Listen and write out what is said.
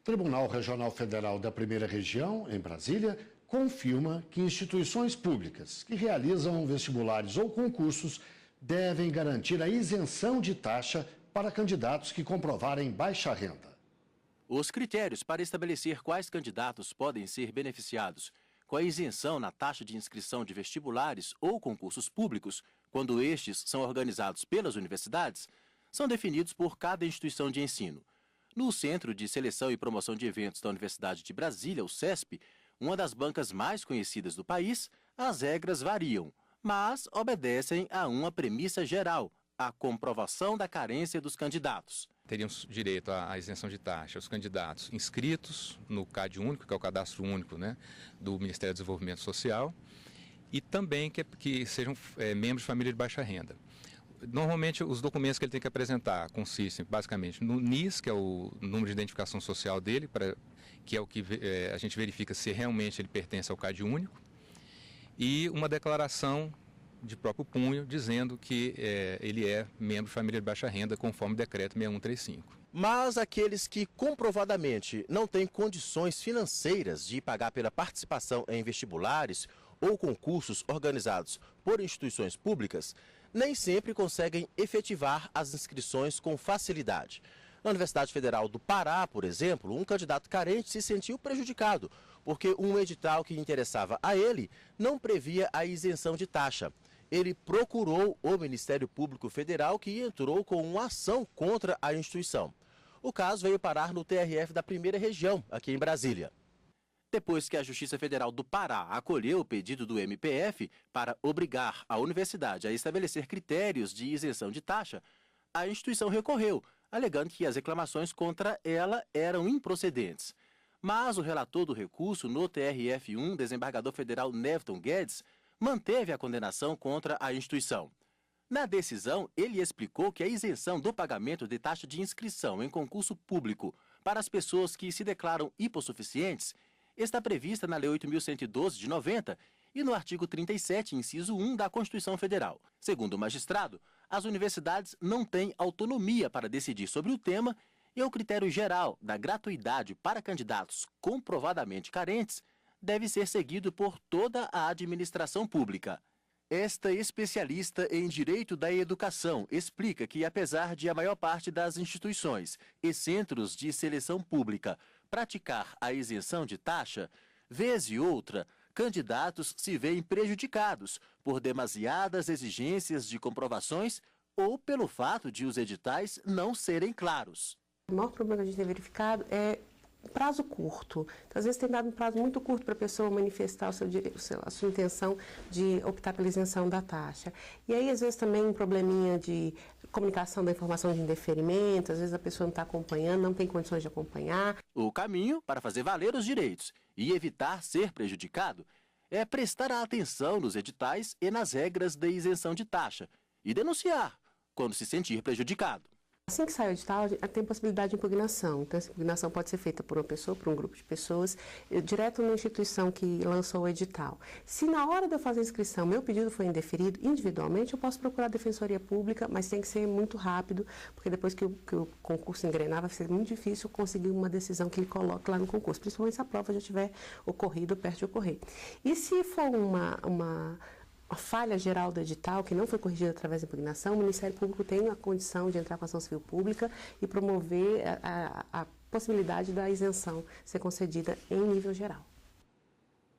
O Tribunal Regional Federal da Primeira Região, em Brasília, confirma que instituições públicas que realizam vestibulares ou concursos devem garantir a isenção de taxa para candidatos que comprovarem baixa renda. Os critérios para estabelecer quais candidatos podem ser beneficiados com a isenção na taxa de inscrição de vestibulares ou concursos públicos, quando estes são organizados pelas universidades, são definidos por cada instituição de ensino. No Centro de Seleção e Promoção de Eventos da Universidade de Brasília, o CESP, uma das bancas mais conhecidas do país, as regras variam, mas obedecem a uma premissa geral: a comprovação da carência dos candidatos. Teriam direito à isenção de taxa os candidatos inscritos no CAD único, que é o cadastro único, né, do Ministério do Desenvolvimento Social, e também que sejam membros de família de baixa renda. Normalmente, os documentos que ele tem que apresentar consistem basicamente no NIS, que é o número de identificação social dele, que é o que a gente verifica se realmente ele pertence ao CAD único, e uma declaração de próprio punho dizendo que ele é membro de família de baixa renda, conforme o decreto 6135. Mas aqueles que comprovadamente não têm condições financeiras de pagar pela participação em vestibulares ou concursos organizados por instituições públicas, nem sempre conseguem efetivar as inscrições com facilidade. Na Universidade Federal do Pará, por exemplo, um candidato carente se sentiu prejudicado, porque um edital que interessava a ele não previa a isenção de taxa. Ele procurou o Ministério Público Federal, que entrou com uma ação contra a instituição. O caso veio parar no TRF da Primeira Região, aqui em Brasília. Depois que a Justiça Federal do Pará acolheu o pedido do MPF para obrigar a universidade a estabelecer critérios de isenção de taxa, a instituição recorreu, alegando que as reclamações contra ela eram improcedentes. Mas o relator do recurso no TRF1, desembargador federal Newton Guedes, manteve a condenação contra a instituição. Na decisão, ele explicou que a isenção do pagamento de taxa de inscrição em concurso público para as pessoas que se declaram hipossuficientes está prevista na Lei 8.112 de 90 e no artigo 37, inciso 1 da Constituição Federal. Segundo o magistrado, as universidades não têm autonomia para decidir sobre o tema e o critério geral da gratuidade para candidatos comprovadamente carentes deve ser seguido por toda a administração pública. Esta especialista em Direito da Educação explica que, apesar de a maior parte das instituições e centros de seleção pública praticar a isenção de taxa, vez e outra, candidatos se veem prejudicados por demasiadas exigências de comprovações ou pelo fato de os editais não serem claros. O maior problema que a gente tem verificado é prazo curto. Então, às vezes tem dado um prazo muito curto para a pessoa manifestar a sua intenção de optar pela isenção da taxa. E aí, às vezes, também um probleminha de comunicação da informação de indeferimento, às vezes a pessoa não está acompanhando, não tem condições de acompanhar. O caminho para fazer valer os direitos e evitar ser prejudicado é prestar atenção nos editais e nas regras de isenção de taxa e denunciar quando se sentir prejudicado. Assim que sai o edital, tem possibilidade de impugnação. Então, essa impugnação pode ser feita por uma pessoa, por um grupo de pessoas, direto na instituição que lançou o edital. Se na hora de eu fazer a inscrição, meu pedido foi indeferido, individualmente, eu posso procurar a Defensoria Pública, mas tem que ser muito rápido, porque depois que o concurso engrenar, vai ser muito difícil conseguir uma decisão que ele coloque lá no concurso, principalmente se a prova já tiver ocorrido ou perto de ocorrer. E se for uma falha geral do edital, que não foi corrigida através da impugnação, o Ministério Público tem a condição de entrar com a ação civil pública e promover a possibilidade da isenção ser concedida em nível geral.